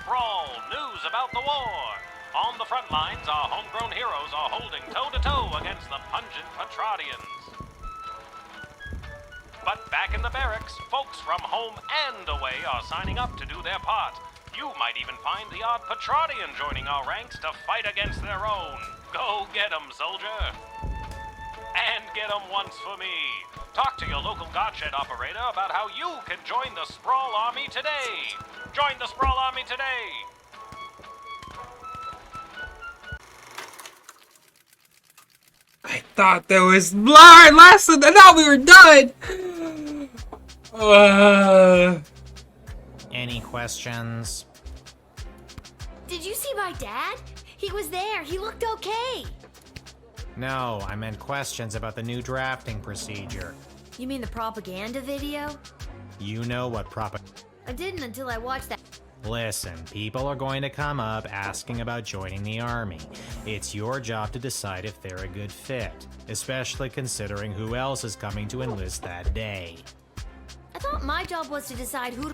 Sprawl, news about the war. On the front lines, our homegrown heroes are holding toe-to-toe against the pungent Petradians. But back in the barracks, folks from home and away are signing up to do their part. You might even find the odd Petradian joining our ranks to fight against their own. Go get 'em, soldier. And get 'em once for me. Talk to your local Godshed operator about how you can join the Sprawl Army today. Join the Sprawl Army today. I thought there was blood last one. I thought we were done. Any questions? Did you see my dad? He was there. He looked okay. No, I meant questions about the new drafting procedure. You mean the propaganda video? You know what I didn't until I watched that. Listen, people are going to come up asking about joining the army. It's your job to decide if they're a good fit, especially considering who else is coming to enlist that day. I thought my job was to decide who.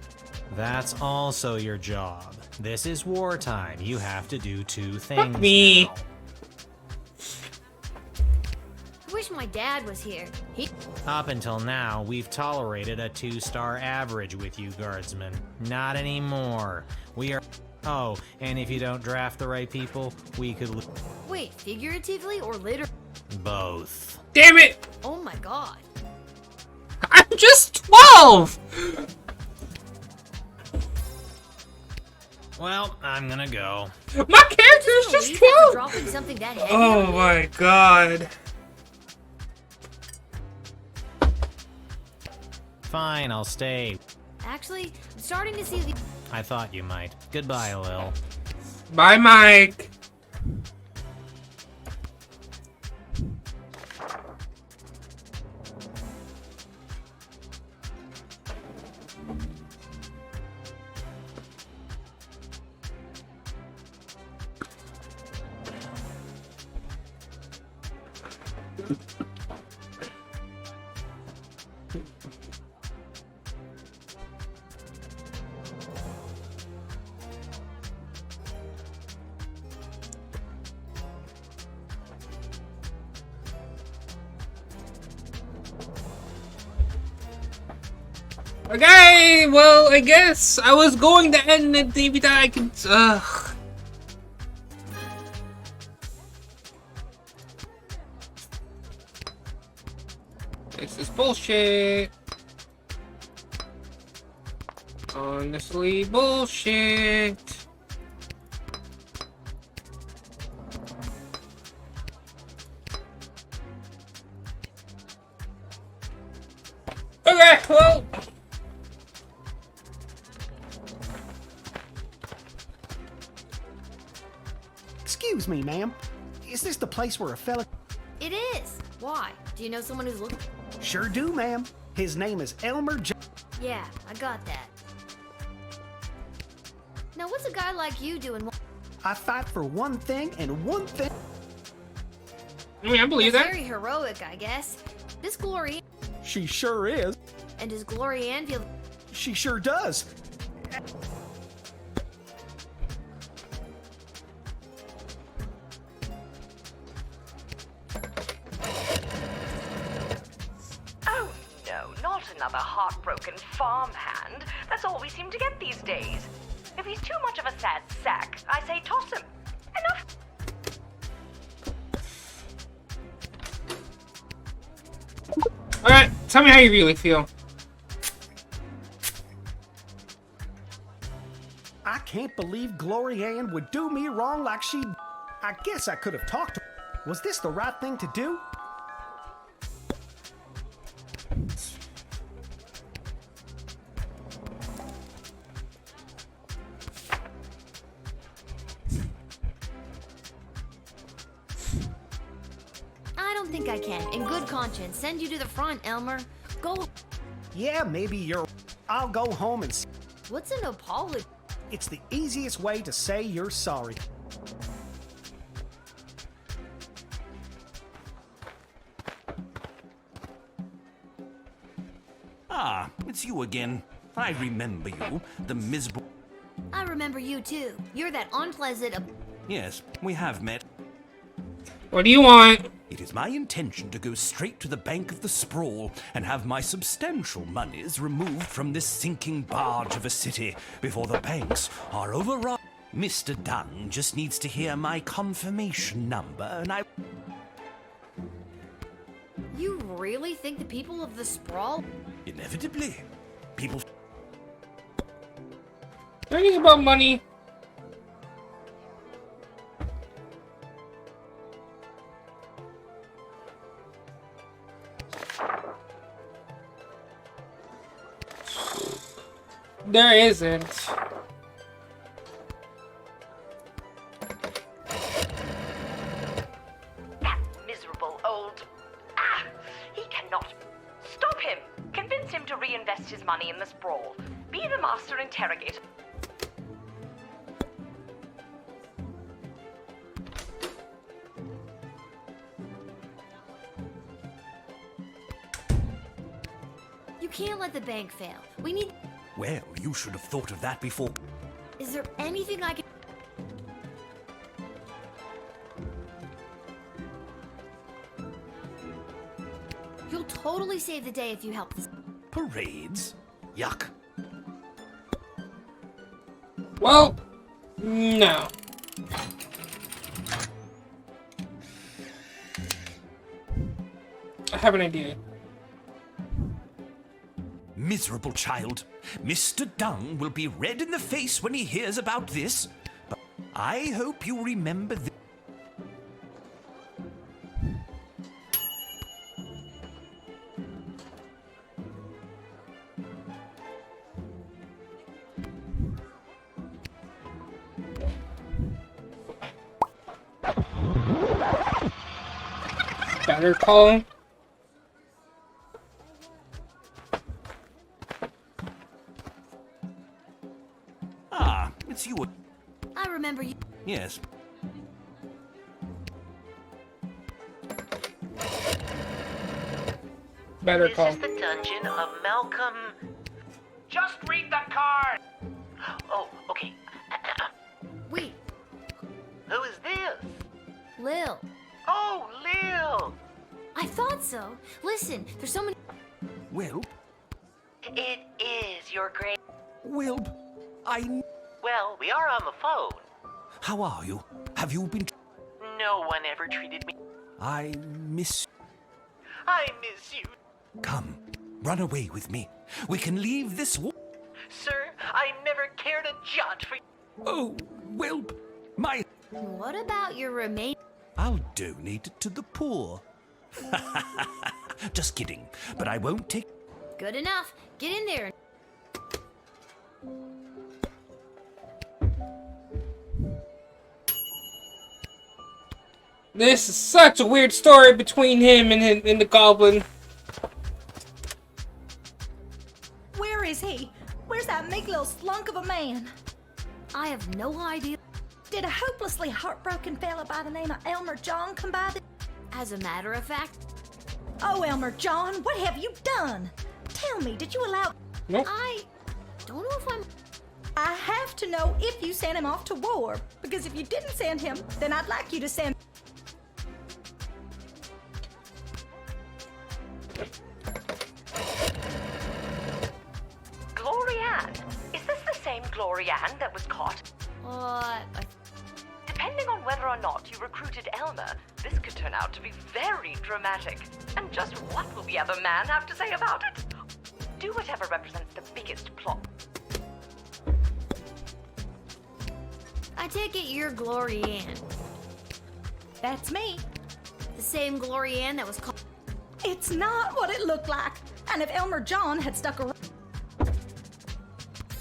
That's also your job. This is wartime. You have to do two things. Fuck me. Now. I wish my dad was here. Up until now, we've tolerated a 2-star average with you, guardsmen. Not anymore. We are... Oh, and if you don't draft the right people, we could... Wait, figuratively or literally? Both. Damn it! Oh my god. I'm just 12! Well, I'm gonna go. My character's just 12! Dropping something that heavy. Oh my god. Fine, I'll stay. Actually, I'm starting to see the. I thought you might. Goodbye, Lil. Bye, Mike. Okay, well, I guess I was going to end it, maybe that I could, This is bullshit. Honestly, bullshit. Okay, well. Excuse me, ma'am. Is this the place where a fella... It is. Why? Do you know someone who's looking? Sure do, ma'am. His name is Elmer J... Yeah, I got that. Now, what's a guy like you doing? I fight for one thing and one thing... I mean, I believe That's that. very heroic, I guess. This Glory... She sure is. And does Glory Ann feel... She sure does. Oh, no, not another heartbroken farmhand. That's all we seem to get these days. If he's too much of a sad sack, I say toss him. Enough. Alright, tell me how you really feel. I can't believe Glory Ann would do me wrong like she... I guess I could have talked to her. Was this the right thing to do? I don't think I can, in good conscience, send you to the front, Elmer. Go... Yeah, maybe you're... I'll go home and... What's an apology? It's the easiest way to say you're sorry. Ah, it's you again. I remember you, the miserable... I remember you too. You're that unpleasant. Yes, we have met. What do you want? It is my intention to go straight to the bank of the Sprawl and have my substantial monies removed from this sinking barge of a city before the banks are overrun. Mr. Dunn just needs to hear my confirmation number, and I... You really think the people of the Sprawl? Inevitably, people... Anything about money? There isn't. That miserable old... Ah! He cannot... Stop him! Convince him to reinvest his money in the Sprawl. Be the master interrogator. You can't let the bank fail. We need... Well, you should have thought of that before. Is there anything I can... You'll totally save the day if you help this. Parades? Yuck. Well, no. I have an idea. Miserable child. Mr. Dung will be red in the face when he hears about this. But I hope you remember this. Better call him. Ah, it's you. I remember you. Yes. Better This call. is the dungeon of Malcolm. Just read the card. Oh, okay. Wait, Who is this? Lil. Oh, Lil. I thought so. Listen, there's so many... Well, It is your great. Wilb, Well, we are on the phone. how are you? Have you been... No one ever treated me. I miss... I miss you. Come, run away with me. We can leave this... Sir, I never cared a jot for you. Oh, Wilb, my... What about your remain... I'll donate it to the poor. Just kidding, but I won't take... Good enough. Get in there. This is such a weird story between him and the goblin. Where is he? Where's that meek little slunk of a man? I have no idea. Did a hopelessly heartbroken fella by the name of Elmer John come by? As a matter of fact, Oh, Elmer John, what have you done? Tell me, did you allow... Nope. I don't know if I'm... I have to know if you sent him off to war, because if you didn't send him, then I'd like you to send... Glorianne? Is this the same Glorianne that was caught? Depending on whether or not you recruited Elmer, this could turn out to be very dramatic. And just what will the other man have to say about it? Do whatever represents the biggest plot. I take it you're Glorianne. That's me. The same Glorianne that was called... It's not what it looked like. And if Elmer John had stuck around...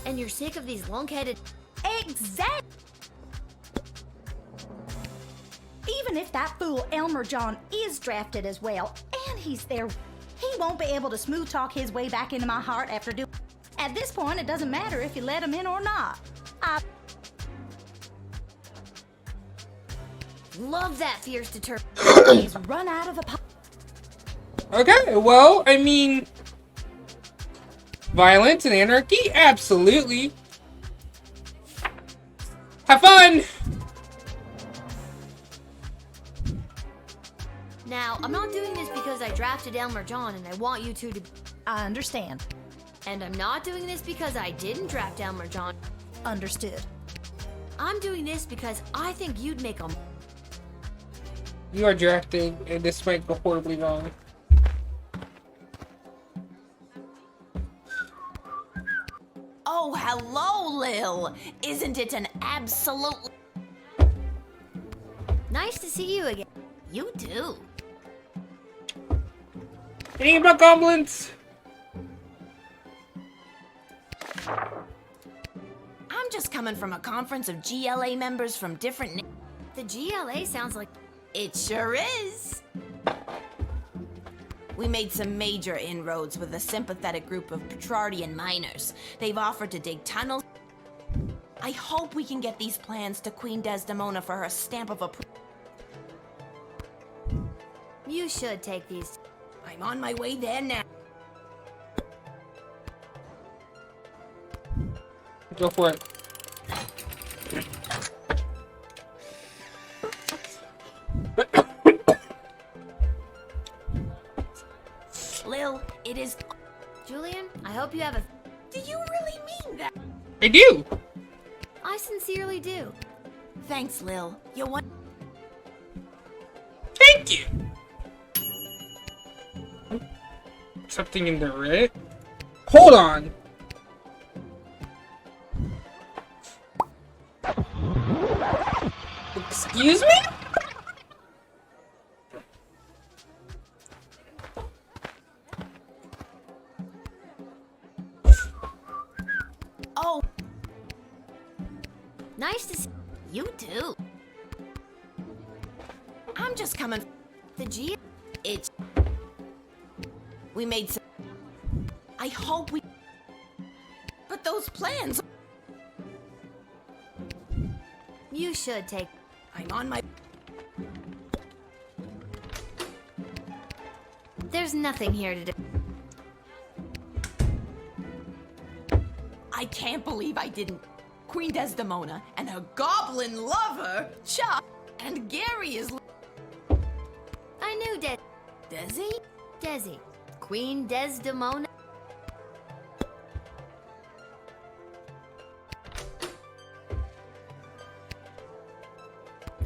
And you're sick of these lunk-headed... Exact. Even if that fool Elmer John is drafted as well, and he's there, he won't be able to smooth talk his way back into my heart after doing... At this point, it doesn't matter if you let him in or not. Love that fierce determination. He's run out of the... Okay, well, I mean... Violence and anarchy? Absolutely. Have fun! Now, I'm not doing this because I drafted Elmer John and I want you two to... I understand. And I'm not doing this because I didn't draft Elmer John. Understood. I'm doing this because I think you'd make a... You are drafting, and this might go horribly wrong. Oh, hello, Lil. Isn't it an absolute... Nice to see you again. You do. Anything about goblins? I'm just coming from a conference of GLA members from different... The GLA sounds like... It sure is. We made some major inroads with a sympathetic group of Petrardian miners. They've offered to dig tunnels. I hope we can get these plans to Queen Desdemona for her stamp of approval. You should take these. I'm on my way there now. Go for it. Lil, it is... Julian, I hope you have a... Do you really mean that? I do! I sincerely do. Thanks, Lil. You're one... Thank you! Something in there, right? Hold on! Excuse me? Oh! Nice to see... You do. I'm just coming... The G... It's... We made some... I hope we... But those plans... You should take... I'm on my... There's nothing here to do. I can't believe I didn't... Queen Desdemona and her goblin lover, Chuck, and Gary is... I knew Desi? Desi. Queen Desdemona.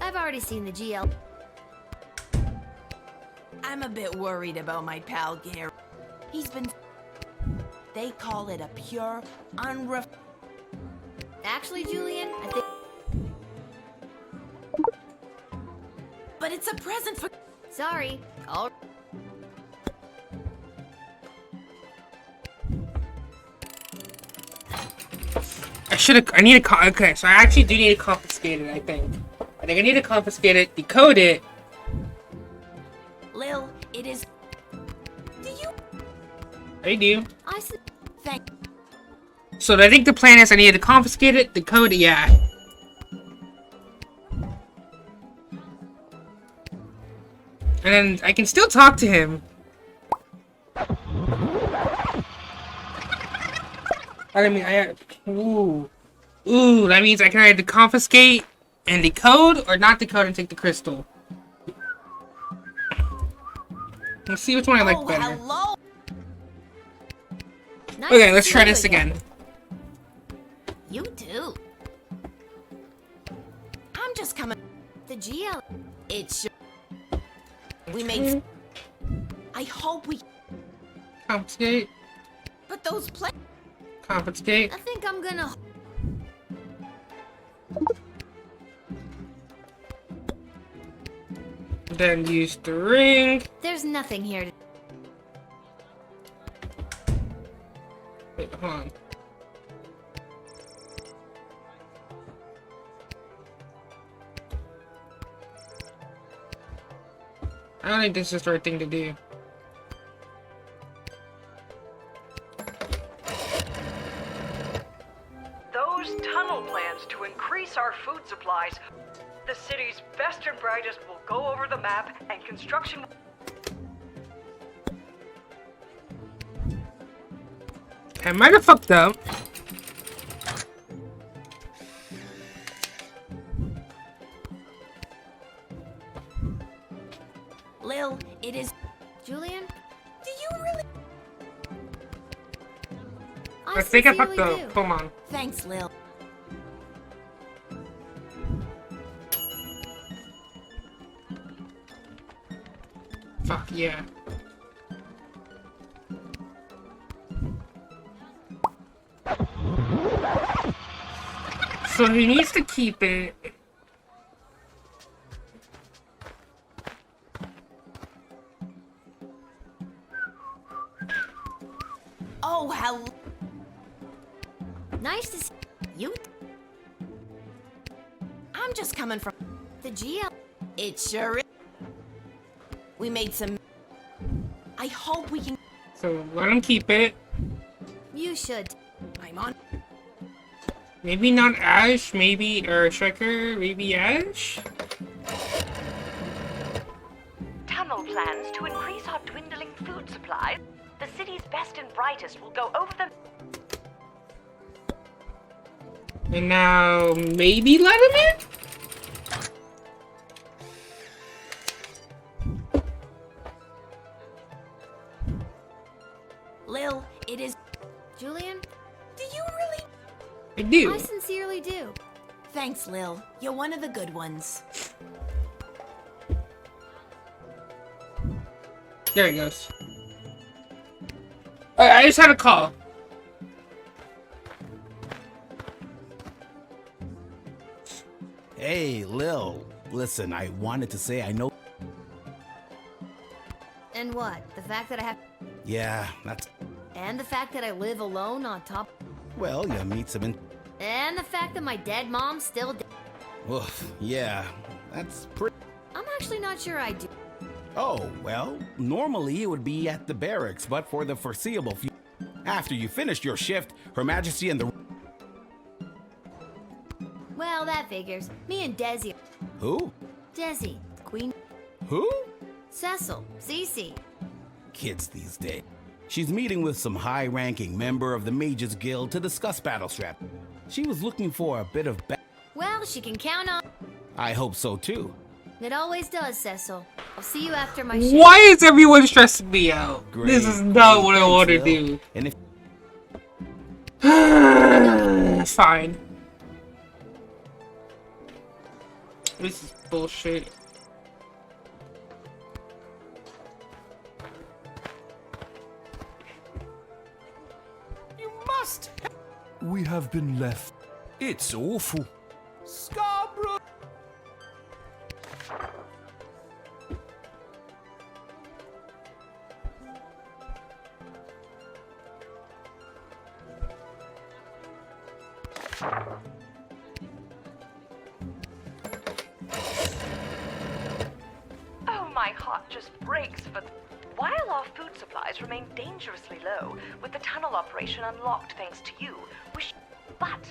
I've already seen the GL. I'm a bit worried about my pal Gary. He's been... They call it a pure, Actually, Julian, I think... But it's a present for... Sorry. All... I need to okay, so I actually do need to confiscate it, I think. I need to confiscate it, decode it. Lil, it is... Do you... I do. Thank... So I think the plan is I need to confiscate it, decode it, yeah. And then I can still talk to him. I mean, ooh. Ooh, that means I can either confiscate and decode, or not decode and take the crystal. Let's see which one I like better. Hello. Nice Okay, let's to try see you this again. You do. I'm just coming... The GL... It's... We made... I hope we... Confiscate. But those plans... Confiscate. I think I'm gonna... Then use the ring. There's nothing here to... Wait, hold on. I don't think this is the right thing to do. Those tunnel plans to increase our food supplies. The city's best and brightest will go over the map, and construction... I might have fucked up. Lil, it is. Julian? Do you really? I think I fucked sincerely up. do. Hold on. Thanks, Lil. Fuck yeah. So he needs to keep it. Oh, hell. Nice to see You? I'm just coming from. the GL. It sure is. We made some. I hope we can. So let him keep it. You should. I'm on. Maybe not Ash, maybe, or Striker, maybe Ash? Tunnel plans to increase our dwindling food supply. The city's best and brightest will go over them. And now, maybe let him in? Lil, it is. Julian? Do you really? I do. I sincerely do. Thanks, Lil. You're one of the good ones. There he goes. I just had a call. Hey, Lil. Listen, I wanted to say I know. And what? The fact that I have. Yeah, that's. And the fact that I live alone on top. Well, you meet some. And the fact that my dead mom's still dead. Oof, yeah, that's pretty. I'm actually not sure I do. Oh, well, normally it would be at the barracks, but for the foreseeable future. After you finish your shift, Her Majesty and the. Well, that figures. Me and Desi. Who? Desi. Queen. Who? Cecil. Cece. Kids these days. She's meeting with some high-ranking member of the Mages Guild to discuss Battlestrap. She was looking for a bit of Well, she can count on. I hope so too. It always does, Cecil. I'll see you after my shift. Why is everyone stressing me out? Great, This is not great, what I thanks, want to Lil. do. And if Fine. This is bullshit. You must. We have been left. It's awful. Scarborough. Oh, my heart just breaks for. While our food supplies remain dangerously low, with the tunnel operation unlocked thanks to you, but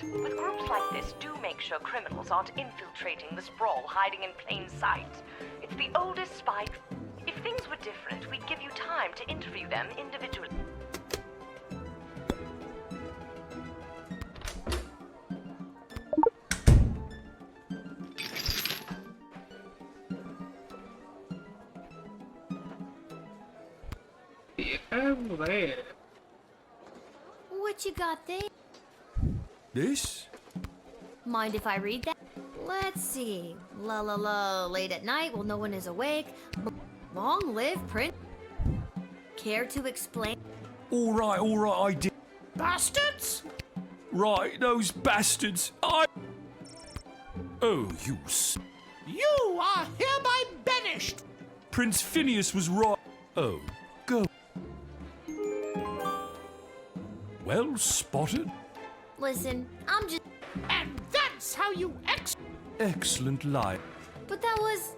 with groups like this, do make sure criminals aren't infiltrating the sprawl hiding in plain sight. It's the oldest spy. If things were different, we'd give you time to interview them individually. There. What you got there? This? Mind if I read that? Let's see. La la la. Late at night while no one is awake. Long live Prince. Care to explain? All right, I did. Bastards! Right, those bastards. Oh, you. You are hereby banished! Prince Phineas was right. Oh, go. Well spotted. Listen, I'm just. And that's how you Excellent lie. But that was.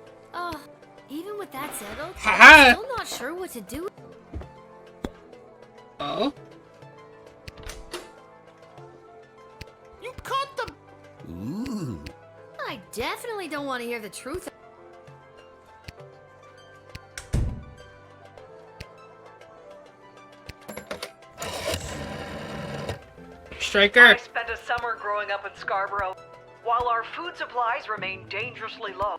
Even with that settled, Haha. I'm still not sure what to do. Oh? You caught them! Ooh. I definitely don't want to hear the truth. Striker. I spent a summer growing up in Scarborough, while our food supplies remain dangerously low.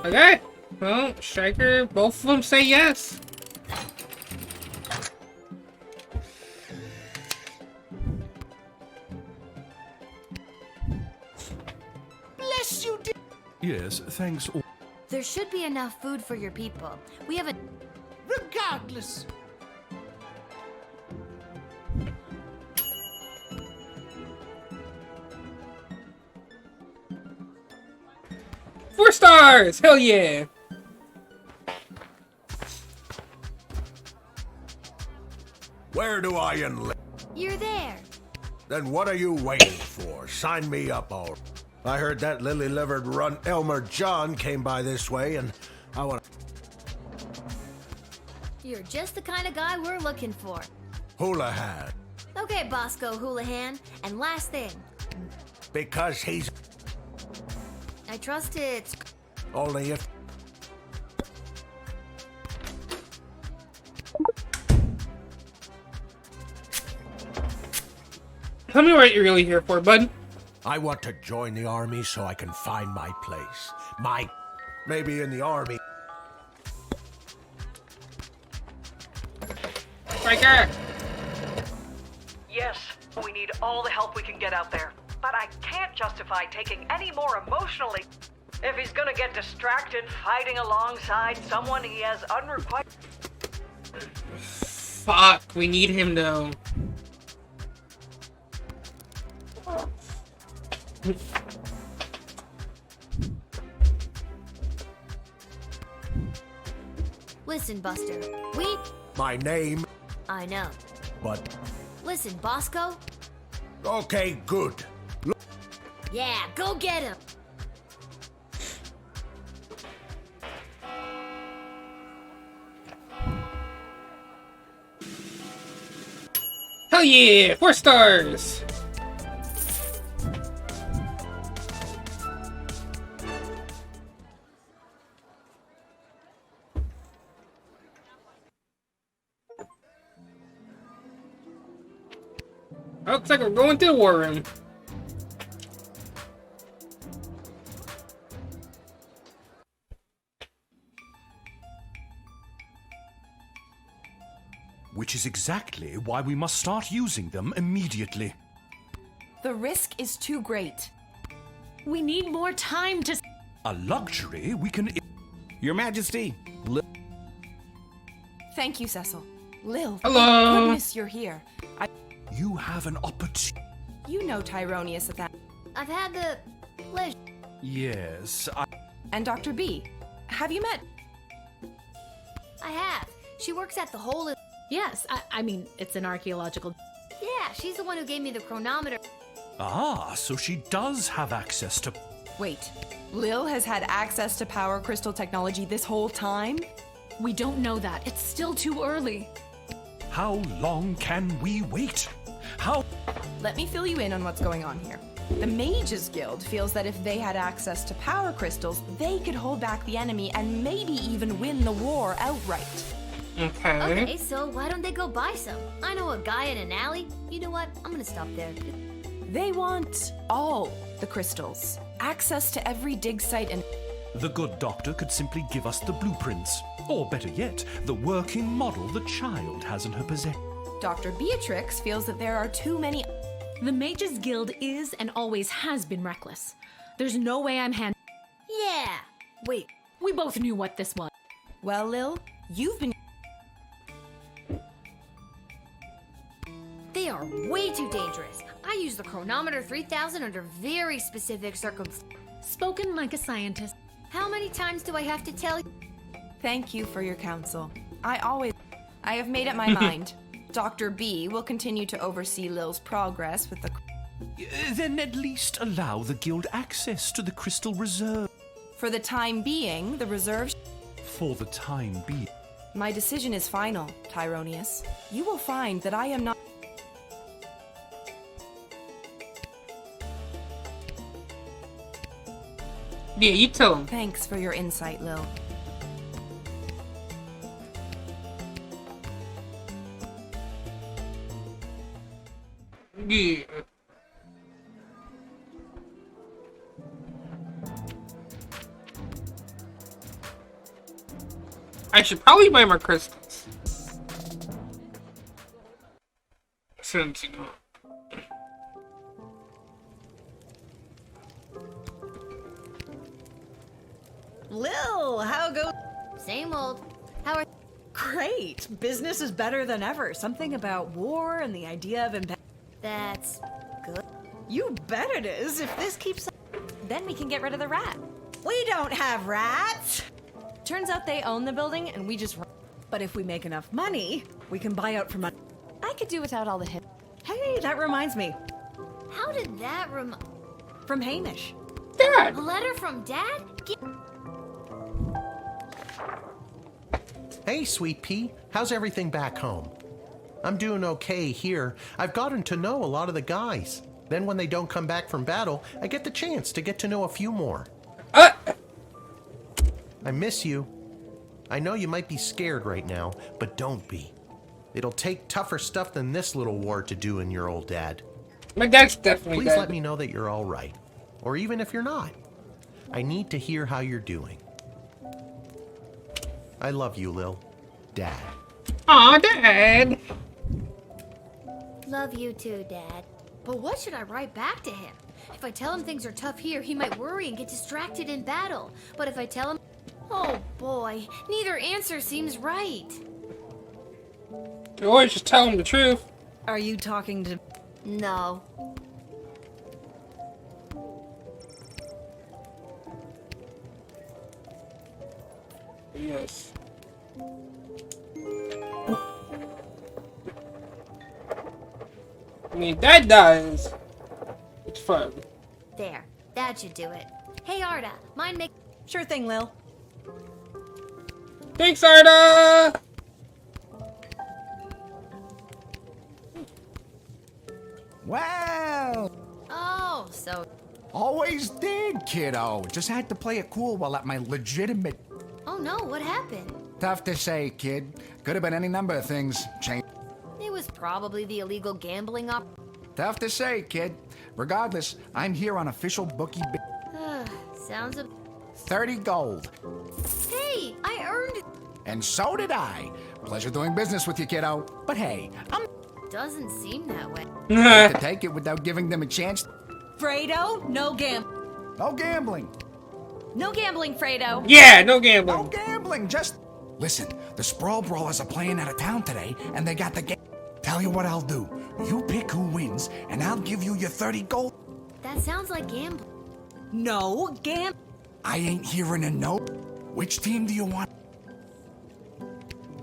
Okay. Well, Striker, both of them say yes. Bless you, dear. Yes, thanks. There should be enough food for your people. We have a. Regardless. Four stars! Hell yeah! Where do I enlist? You're there. Then what are you waiting for? Sign me up, all. I heard that lily-livered runt Elmer John came by this way, and I want. You're just the kind of guy we're looking for. Houlihan. Okay, Bosco Houlihan. And last thing, Because he's I trust it's. only if. Tell me what you're really here for, bud. I want to join the army so I can find my place. Maybe in the army. Striker! Yes, we need all the help we can get out there. But I can't justify taking any more emotionally. If he's gonna get distracted fighting alongside someone he has unrequited. Fuck, we need him though. Listen, Buster. My name, I know. but. Listen, Bosco. Okay, good. Yeah, go get him. Hell yeah! 4 stars! Oh, looks like we're going to the war room. Which is exactly why we must start using them immediately. The risk is too great. We need more time to. A luxury we can. Your Majesty. Thank you, Cecil. Lil, Hello. thank goodness you're here. You have an opportunity. You know Tyronius at that. I've had the pleasure. Yes, And Dr. B. Have you met? I have. She works at the hole in. Yes, I mean, it's an archaeological. Yeah, she's the one who gave me the chronometer. Ah, so she does have access to. Wait, Lil has had access to power crystal technology this whole time? We don't know that. It's still too early. How long can we wait? How? Let me fill you in on what's going on here. The Mages Guild feels that if they had access to power crystals, they could hold back the enemy and maybe even win the war outright. Okay. Okay, so why don't they go buy some? I know a guy in an alley. You know what? I'm gonna stop there. They want all the crystals, access to every dig site, and The good doctor could simply give us the blueprints. Or better yet, the working model the child has in her possession. Dr. Beatrix feels that there are too many. The Mages Guild is and always has been reckless. There's no way I'm Yeah. Wait. We both knew what this was. Well, Lil, you've been. They are way too dangerous. I use the chronometer 3000 under very specific circumstances. Spoken like a scientist. How many times do I have to tell you? Thank you for your counsel. I have made up my mind. Dr. B will continue to oversee Lil's progress with the. Then at least allow the guild access to the crystal reserve. For the time being, the reserve. For the time being. My decision is final, Tyronius. You will find that I am not. Yeah, you tell him. Thanks for your insight, Lil. Yeah. I should probably buy more crystals. Since, you know. Lil, how goes? Same old. How are... Great. Business is better than ever. Something about war and the idea of That's good. You bet it is. If this keeps up, then we can get rid of the rat. We don't have rats. Turns out they own the building and we just... But if we make enough money, we can buy out for money. I could do without all the hip. Hey, that reminds me. How did that From Hamish. Dad! A letter from Dad? Hey, Sweet Pea. How's everything back home? I'm doing okay here. I've gotten to know a lot of the guys. Then when they don't come back from battle, I get the chance to get to know a few more. I miss you. I know you might be scared right now, but don't be. It'll take tougher stuff than this little war to do in your old dad. My dad's definitely Please dead. let me know that you're all right. Or even if you're not. I need to hear how you're doing. I love you, Lil. Dad. Aw, Dad! Love you too, Dad. But what should I write back to him? If I tell him things are tough here, he might worry and get distracted in battle. But if I tell him... Oh boy, neither answer seems right. You always just tell him the truth. Are you talking to... No. Yes. I mean, Dad dies. It's fun. There. That should do it. Hey, Arda. Mind make... Sure thing, Lil. Thanks, Arda! Well, Oh, so... always did, kiddo. Just had to play it cool while at my legitimate... Oh no, what happened? Tough to say, kid. Could have been any number of things. It was probably the illegal gambling op... Tough to say, kid. Regardless, I'm here on official bookie... Sounds a... 30 gold. Hey, I earned it. And so did I. Pleasure doing business with you, kiddo. But hey, I'm... Doesn't seem that way. to take it without giving them a chance. Fredo, no No gambling. No gambling, Fredo. Yeah, no gambling. No gambling, just... Listen, the Sprawl Brawlers are playing out of town today, and they got the game. Tell you what I'll do. You pick who wins, and I'll give you your 30 gold. That sounds like gambling. No I ain't hearing a no. Which team do you want?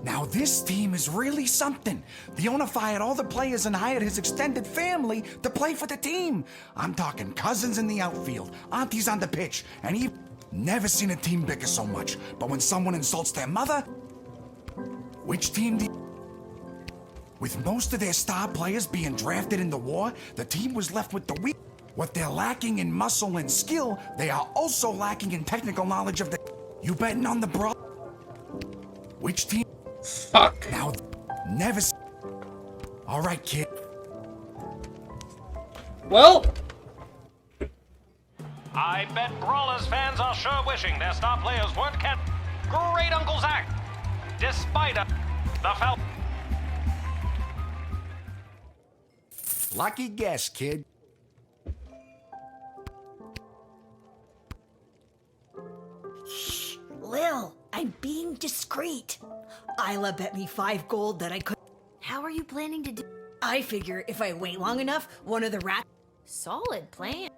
Now this team is really something. The owner fired all the players and hired his extended family to play for the team. I'm talking cousins in the outfield, aunties on the pitch, and even never seen a team bicker so much. But when someone insults their mother, which team do you... With most of their star players being drafted in the war, the team was left with the weak. What they're lacking in muscle and skill, they are also lacking in technical knowledge of the... You betting on the Brawl? Which team? Fuck. Now, never... All right, kid. Well... I bet Brawlers fans are sure wishing their star players weren't Great Uncle Zach! Despite the Falcons. Lucky guess, kid. Lil, I'm being discreet. Isla bet me 5 gold that I could... How are you planning to do... I figure if I wait long enough, one of the rats... Solid plan.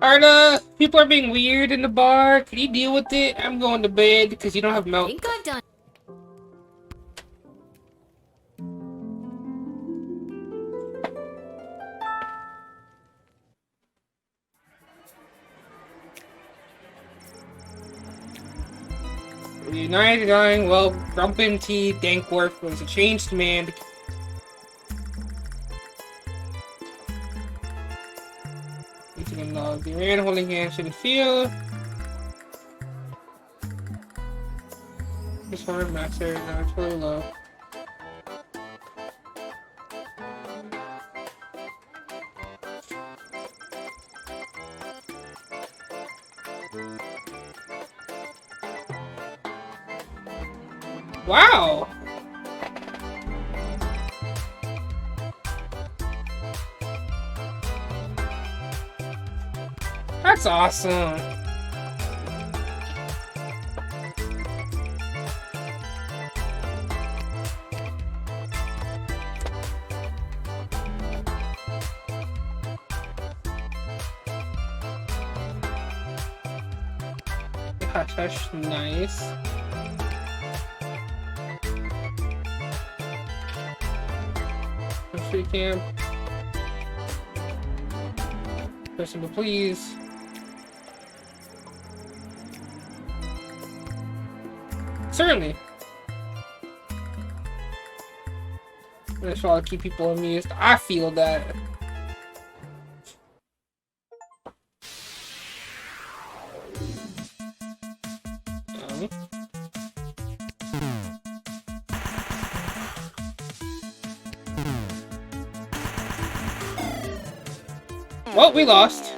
Arda, people are being weird in the bar. Can you deal with it? I'm going to bed because you don't have milk. I think I've done... United going, well, Grumpin T. Dankworth was a changed man. The man holding hands in the field. This one, max area, now it's really low. Wow. That's awesome. Hush, nice. Free camp. Person, please. Certainly. That's all keep people amused. I feel that. Well, we lost.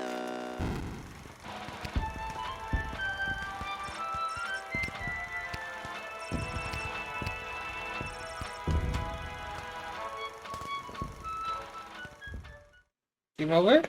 Game over?